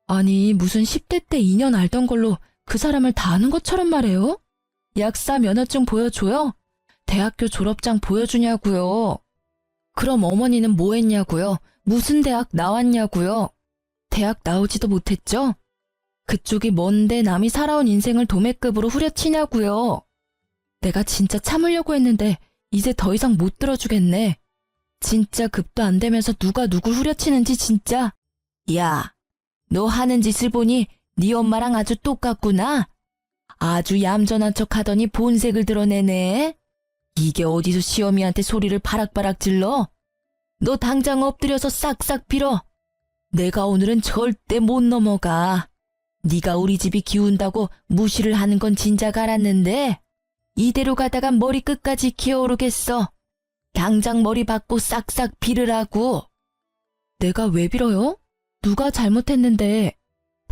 아니, 무슨 10대 때 2년 알던 걸로 그 사람을 다 아는 것처럼 말해요? 약사 면허증 보여줘요? 대학교 졸업장 보여주냐고요? 그럼 어머니는 뭐 했냐고요? 무슨 대학 나왔냐고요? 대학 나오지도 못했죠? 그쪽이 뭔데 남이 살아온 인생을 도매급으로 후려치냐고요? 내가 진짜 참으려고 했는데 이제 더 이상 못 들어주겠네. 진짜 급도 안 되면서 누가 누굴 후려치는지 진짜. 야, 너 하는 짓을 보니 네 엄마랑 아주 똑같구나. 아주 얌전한 척 하더니 본색을 드러내네. 이게 어디서 시어미한테 소리를 바락바락 질러? 너 당장 엎드려서 싹싹 빌어. 내가 오늘은 절대 못 넘어가. 네가 우리 집이 기운다고 무시를 하는 건 진작 알았는데 이대로 가다가 머리 끝까지 기어오르겠어. 당장 머리 받고 싹싹 빌으라고. 내가 왜 빌어요? 누가 잘못했는데.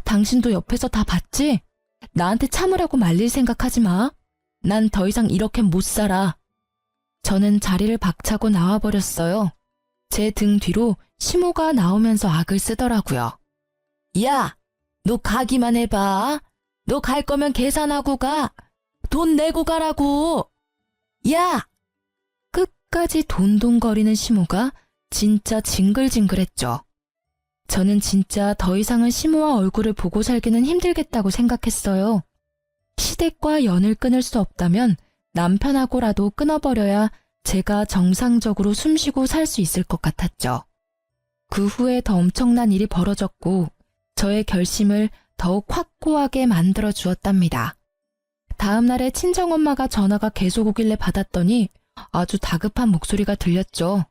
당신도 옆에서 다 봤지? 나한테 참으라고 말릴 생각하지 마. 난 더 이상 이렇게 못 살아. 저는 자리를 박차고 나와버렸어요. 제 등 뒤로 시모가 나오면서 악을 쓰더라고요. 야, 너 가기만 해봐. 너 갈 거면 계산하고 가. 돈 내고 가라고. 야! 끝까지 돈돈거리는 시모가 진짜 징글징글했죠. 저는 진짜 더 이상은 시모와 얼굴을 보고 살기는 힘들겠다고 생각했어요. 시댁과 연을 끊을 수 없다면 남편하고라도 끊어버려야 제가 정상적으로 숨쉬고 살 수 있을 것 같았죠. 그 후에 더 엄청난 일이 벌어졌고 저의 결심을 더욱 확고하게 만들어 주었답니다. 다음 날에 친정엄마가 전화가 계속 오길래 받았더니 아주 다급한 목소리가 들렸죠.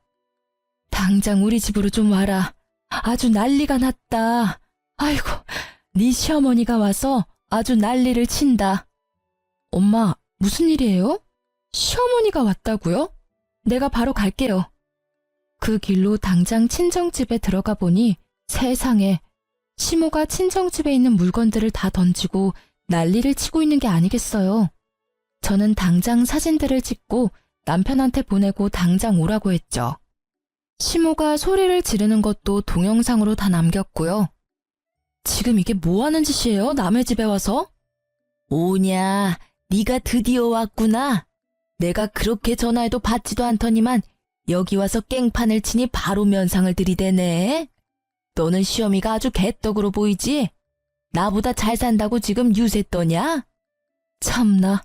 당장 우리 집으로 좀 와라. 아주 난리가 났다. 아이고, 네 시어머니가 와서 아주 난리를 친다. 엄마, 무슨 일이에요? 시어머니가 왔다고요? 내가 바로 갈게요. 그 길로 당장 친정집에 들어가 보니 세상에 시모가 친정집에 있는 물건들을 다 던지고 난리를 치고 있는 게 아니겠어요. 저는 당장 사진들을 찍고 남편한테 보내고 당장 오라고 했죠. 시모가 소리를 지르는 것도 동영상으로 다 남겼고요. 지금 이게 뭐 하는 짓이에요? 남의 집에 와서? 오냐, 네가 드디어 왔구나. 내가 그렇게 전화해도 받지도 않더니만 여기 와서 깽판을 치니 바로 면상을 들이대네. 너는 시어미가 아주 개떡으로 보이지? 나보다 잘 산다고 지금 유세 떠냐? 참나,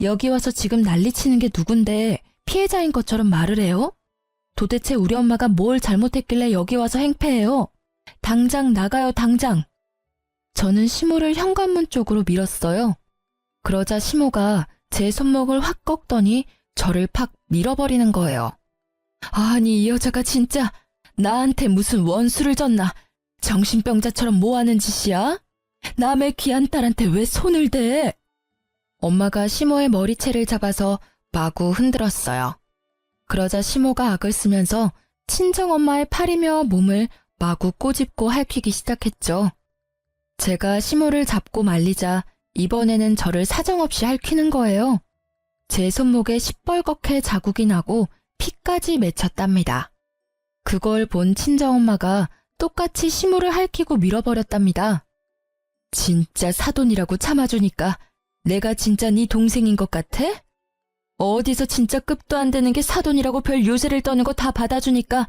여기 와서 지금 난리치는 게 누군데 피해자인 것처럼 말을 해요? 도대체 우리 엄마가 뭘 잘못했길래 여기 와서 행패해요? 당장 나가요, 당장. 저는 시모를 현관문 쪽으로 밀었어요. 그러자 시모가 제 손목을 확 꺾더니 저를 팍 밀어버리는 거예요. 아니, 이 여자가 진짜 나한테 무슨 원수를 졌나? 정신병자처럼 뭐 하는 짓이야? 남의 귀한 딸한테 왜 손을 대? 엄마가 시모의 머리채를 잡아서 마구 흔들었어요. 그러자 시모가 악을 쓰면서 친정엄마의 팔이며 몸을 마구 꼬집고 핥히기 시작했죠. 제가 시모를 잡고 말리자 이번에는 저를 사정없이 핥히는 거예요. 제 손목에 시뻘겋게 자국이 나고 피까지 맺혔답니다. 그걸 본 친정엄마가 똑같이 시모를 핥히고 밀어버렸답니다. 진짜 사돈이라고 참아주니까 내가 진짜 네 동생인 것 같아? 어디서 진짜 급도 안 되는 게 사돈이라고 별 요새를 떠는 거 다 받아주니까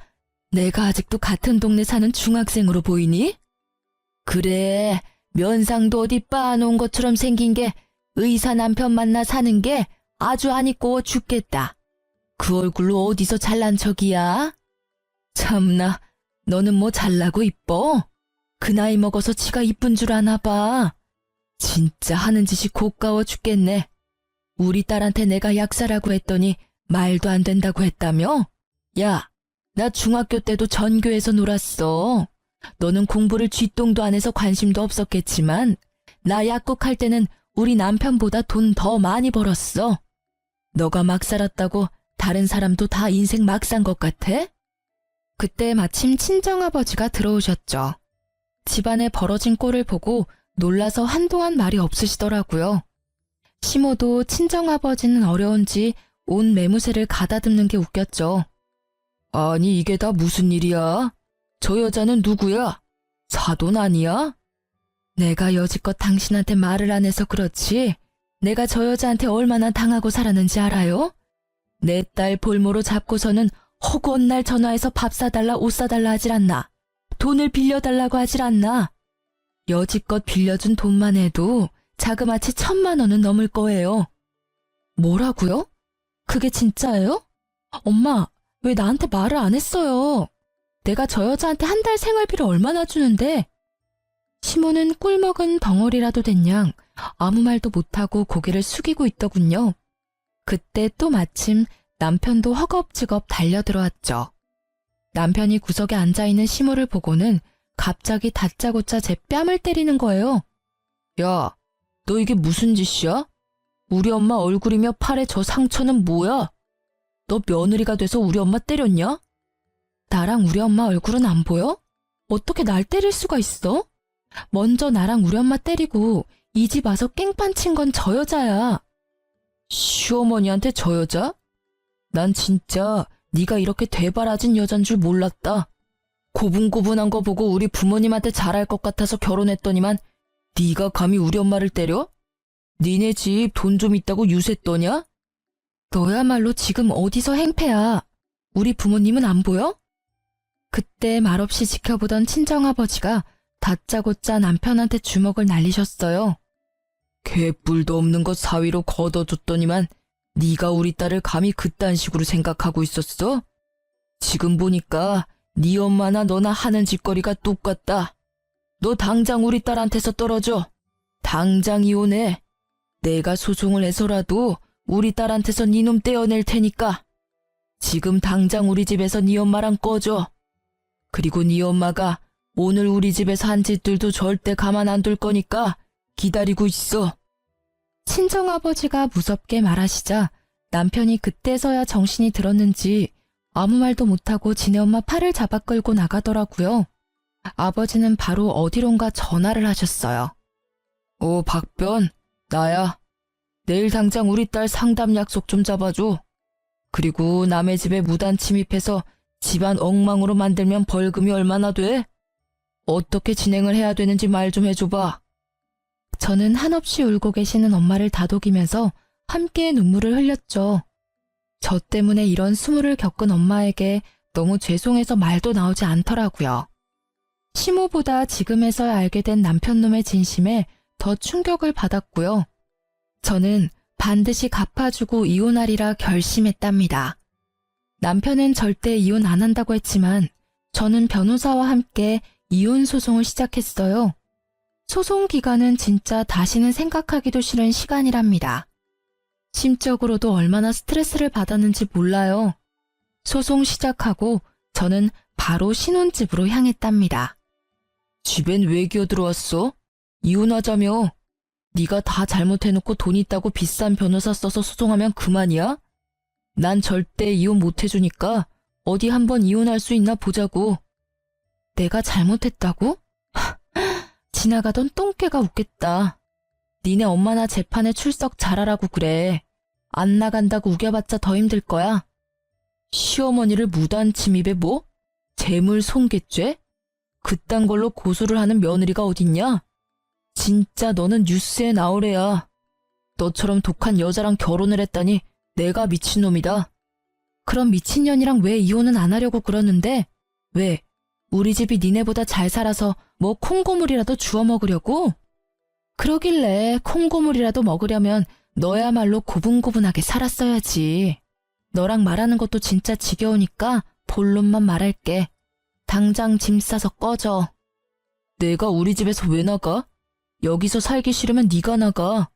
내가 아직도 같은 동네 사는 중학생으로 보이니? 그래, 면상도 어디 빻아놓은 것처럼 생긴 게 의사 남편 만나 사는 게 아주 안 이뻐 죽겠다. 그 얼굴로 어디서 잘난 척이야? 참나, 너는 뭐 잘나고 이뻐? 그 나이 먹어서 지가 이쁜 줄 아나 봐. 진짜 하는 짓이 고가워 죽겠네. 우리 딸한테 내가 약사라고 했더니 말도 안 된다고 했다며? 야, 나 중학교 때도 전교에서 놀았어. 너는 공부를 쥐똥도 안 해서 관심도 없었겠지만 나 약국할 때는 우리 남편보다 돈 더 많이 벌었어. 너가 막 살았다고 다른 사람도 다 인생 막 산 것 같아? 그때 마침 친정아버지가 들어오셨죠. 집안에 벌어진 꼴을 보고 놀라서 한동안 말이 없으시더라고요. 시모도 친정아버지는 어려운지 온 매무새를 가다듬는 게 웃겼죠. 아니, 이게 다 무슨 일이야? 저 여자는 누구야? 사돈 아니야? 내가 여지껏 당신한테 말을 안 해서 그렇지 내가 저 여자한테 얼마나 당하고 살았는지 알아요? 내 딸 볼모로 잡고서는 허구한 날 전화해서 밥 사달라 옷 사달라 하질 않나? 돈을 빌려달라고 하질 않나? 여지껏 빌려준 돈만 해도 자그마치 1,000만 원은 넘을 거예요. 뭐라고요? 그게 진짜예요? 엄마, 왜 나한테 말을 안 했어요? 내가 저 여자한테 한 달 생활비를 얼마나 주는데? 시모는 꿀먹은 덩어리라도 된 양 아무 말도 못하고 고개를 숙이고 있더군요. 그때 또 마침 남편도 허겁지겁 달려들어왔죠. 남편이 구석에 앉아있는 시모를 보고는 갑자기 다짜고짜 제 뺨을 때리는 거예요. 야, 너 이게 무슨 짓이야? 우리 엄마 얼굴이며 팔에 저 상처는 뭐야? 너 며느리가 돼서 우리 엄마 때렸냐? 나랑 우리 엄마 얼굴은 안 보여? 어떻게 날 때릴 수가 있어? 먼저 나랑 우리 엄마 때리고 이 집 와서 깽판 친 건 저 여자야. 시어머니한테 저 여자? 난 진짜 네가 이렇게 되바라진 여잔 줄 몰랐다. 고분고분한 거 보고 우리 부모님한테 잘할 것 같아서 결혼했더니만 네가 감히 우리 엄마를 때려? 니네 집 돈 좀 있다고 유세 떠냐? 너야말로 지금 어디서 행패야. 우리 부모님은 안 보여? 그때 말없이 지켜보던 친정아버지가 다짜고짜 남편한테 주먹을 날리셨어요. 개뿔도 없는 것 사위로 걷어줬더니만 네가 우리 딸을 감히 그딴 식으로 생각하고 있었어? 지금 보니까 네 엄마나 너나 하는 짓거리가 똑같다. 너 당장 우리 딸한테서 떨어져. 당장 이혼해. 내가 소송을 해서라도 우리 딸한테서 네 놈 떼어낼 테니까. 지금 당장 우리 집에서 네 엄마랑 꺼져. 그리고 네 엄마가 오늘 우리 집에서 한 짓들도 절대 가만 안 둘 거니까 기다리고 있어. 친정아버지가 무섭게 말하시자 남편이 그때서야 정신이 들었는지 아무 말도 못하고 지네 엄마 팔을 잡아 끌고 나가더라고요. 아버지는 바로 어디론가 전화를 하셨어요. 박변, 나야. 내일 당장 우리 딸 상담 약속 좀 잡아줘. 그리고 남의 집에 무단 침입해서 집안 엉망으로 만들면 벌금이 얼마나 돼? 어떻게 진행을 해야 되는지 말 좀 해줘봐. 저는 한없이 울고 계시는 엄마를 다독이면서 함께 눈물을 흘렸죠. 저 때문에 이런 수모를 겪은 엄마에게 너무 죄송해서 말도 나오지 않더라고요. 시모보다 지금에서야 알게 된 남편놈의 진심에 더 충격을 받았고요. 저는 반드시 갚아주고 이혼하리라 결심했답니다. 남편은 절대 이혼 안 한다고 했지만 저는 변호사와 함께 이혼 소송을 시작했어요. 소송 기간은 진짜 다시는 생각하기도 싫은 시간이랍니다. 심적으로도 얼마나 스트레스를 받았는지 몰라요. 소송 시작하고 저는 바로 신혼집으로 향했답니다. 집엔 왜 기어들어왔어? 이혼하자며. 네가 다 잘못해놓고 돈 있다고 비싼 변호사 써서 소송하면 그만이야? 난 절대 이혼 못해주니까 어디 한번 이혼할 수 있나 보자고. 내가 잘못했다고? 지나가던 똥개가 웃겠다. 니네 엄마나 재판에 출석 잘하라고 그래. 안 나간다고 우겨봤자 더 힘들 거야. 시어머니를 무단 침입에 뭐? 재물 손괴죄? 그딴 걸로 고소를 하는 며느리가 어딨냐? 진짜 너는 뉴스에 나오래야. 너처럼 독한 여자랑 결혼을 했다니 내가 미친놈이다. 그럼 미친년이랑 왜 이혼은 안 하려고 그러는데? 왜? 우리 집이 니네보다 잘 살아서 뭐 콩고물이라도 주워 먹으려고? 그러길래 콩고물이라도 먹으려면 너야말로 고분고분하게 살았어야지. 너랑 말하는 것도 진짜 지겨우니까 본론만 말할게. 당장 짐 싸서 꺼져. 내가 우리 집에서 왜 나가? 여기서 살기 싫으면 네가 나가.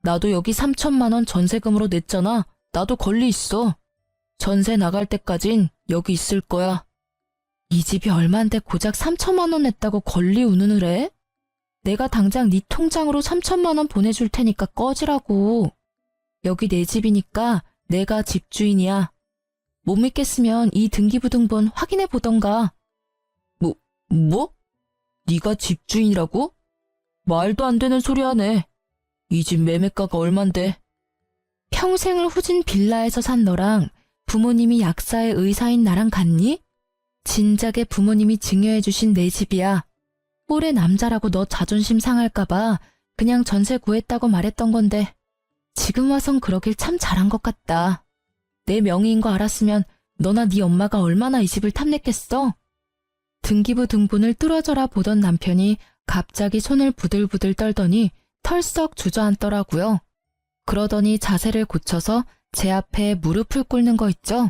나도 여기 3천만 원 전세금으로 냈잖아. 나도 권리 있어. 전세 나갈 때까진 여기 있을 거야. 이 집이 얼만데 고작 3천만 원 냈다고 권리 운운을 해? 내가 당장 네 통장으로 3천만 원 보내줄 테니까 꺼지라고. 여기 내 집이니까 내가 집주인이야. 못 믿겠으면 이 등기부등본 확인해 보던가. 뭐? 네가 집주인이라고? 말도 안 되는 소리 하네. 이 집 매매가가 얼만데? 평생을 후진 빌라에서 산 너랑 부모님이 약사의 의사인 나랑 같니? 진작에 부모님이 증여해주신 내 집이야. 올해 남자라고 너 자존심 상할까봐 그냥 전세 구했다고 말했던 건데 지금 와선 그러길 참 잘한 것 같다. 내 명의인 거 알았으면 너나 네 엄마가 얼마나 이 집을 탐냈겠어? 등기부 등본을 뚫어져라 보던 남편이 갑자기 손을 부들부들 떨더니 털썩 주저앉더라고요. 그러더니 자세를 고쳐서 제 앞에 무릎을 꿇는 거 있죠?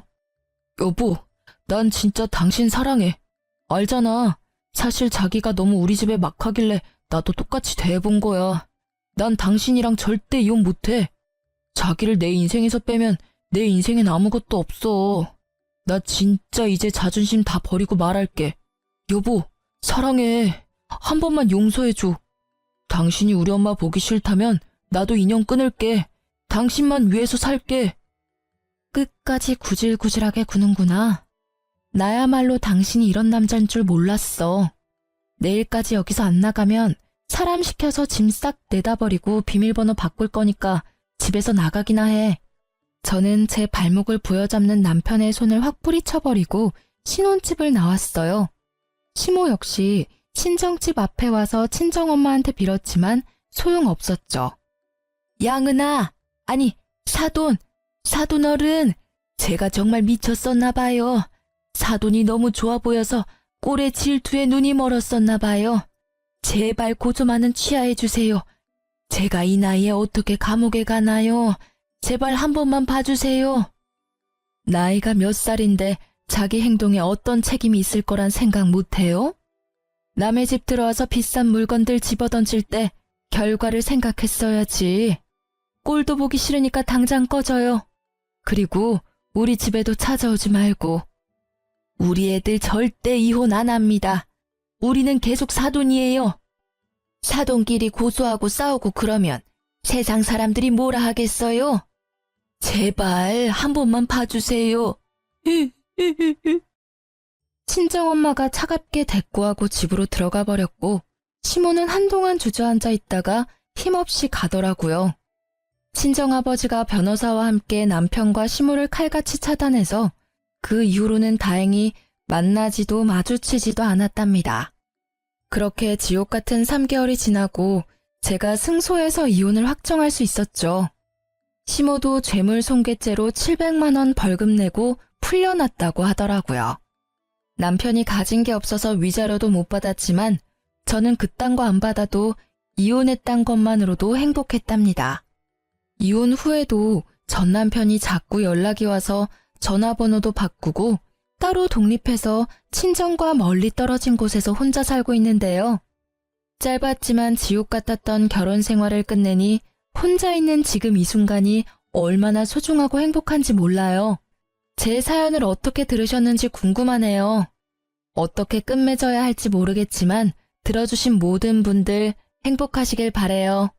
여보, 난 진짜 당신 사랑해. 알잖아. 사실 자기가 너무 우리 집에 막 하길래 나도 똑같이 대해본 거야. 난 당신이랑 절대 이혼 못해. 자기를 내 인생에서 빼면 내 인생엔 아무것도 없어. 나 진짜 이제 자존심 다 버리고 말할게. 여보, 사랑해. 한 번만 용서해줘. 당신이 우리 엄마 보기 싫다면 나도 인연 끊을게. 당신만 위해서 살게. 끝까지 구질구질하게 구는구나. 나야말로 당신이 이런 남자인 줄 몰랐어. 내일까지 여기서 안 나가면 사람 시켜서 짐 싹 내다 버리고 비밀번호 바꿀 거니까 집에서 나가기나 해. 저는 제 발목을 부여잡는 남편의 손을 확 뿌리쳐버리고 신혼집을 나왔어요. 시모 역시 친정집 앞에 와서 친정엄마한테 빌었지만 소용없었죠. 양은아, 아니 사돈 어른, 제가 정말 미쳤었나 봐요. 사돈이 너무 좋아 보여서 꼴의 질투에 눈이 멀었었나 봐요. 제발 고조만은 취하해 주세요. 제가 이 나이에 어떻게 감옥에 가나요? 제발 한 번만 봐주세요. 나이가 몇 살인데 자기 행동에 어떤 책임이 있을 거란 생각 못해요? 남의 집 들어와서 비싼 물건들 집어던질 때 결과를 생각했어야지. 꼴도 보기 싫으니까 당장 꺼져요. 그리고 우리 집에도 찾아오지 말고. 우리 애들 절대 이혼 안 합니다. 우리는 계속 사돈이에요. 사돈끼리 고소하고 싸우고 그러면 세상 사람들이 뭐라 하겠어요? 제발 한 번만 봐주세요. 친정엄마가 차갑게 대꾸하고 집으로 들어가 버렸고 시모는 한동안 주저앉아 있다가 힘없이 가더라고요. 친정아버지가 변호사와 함께 남편과 시모를 칼같이 차단해서 그 이후로는 다행히 만나지도 마주치지도 않았답니다. 그렇게 지옥 같은 3개월이 지나고 제가 승소해서 이혼을 확정할 수 있었죠. 시모도 죄물 손괴죄로 700만 원 벌금 내고 풀려났다고 하더라고요. 남편이 가진 게 없어서 위자료도 못 받았지만 저는 그딴 거 안 받아도 이혼했단 것만으로도 행복했답니다. 이혼 후에도 전 남편이 자꾸 연락이 와서 전화번호도 바꾸고 따로 독립해서 친정과 멀리 떨어진 곳에서 혼자 살고 있는데요. 짧았지만 지옥 같았던 결혼 생활을 끝내니 혼자 있는 지금 이 순간이 얼마나 소중하고 행복한지 몰라요. 제 사연을 어떻게 들으셨는지 궁금하네요. 어떻게 끝맺어야 할지 모르겠지만 들어주신 모든 분들 행복하시길 바래요.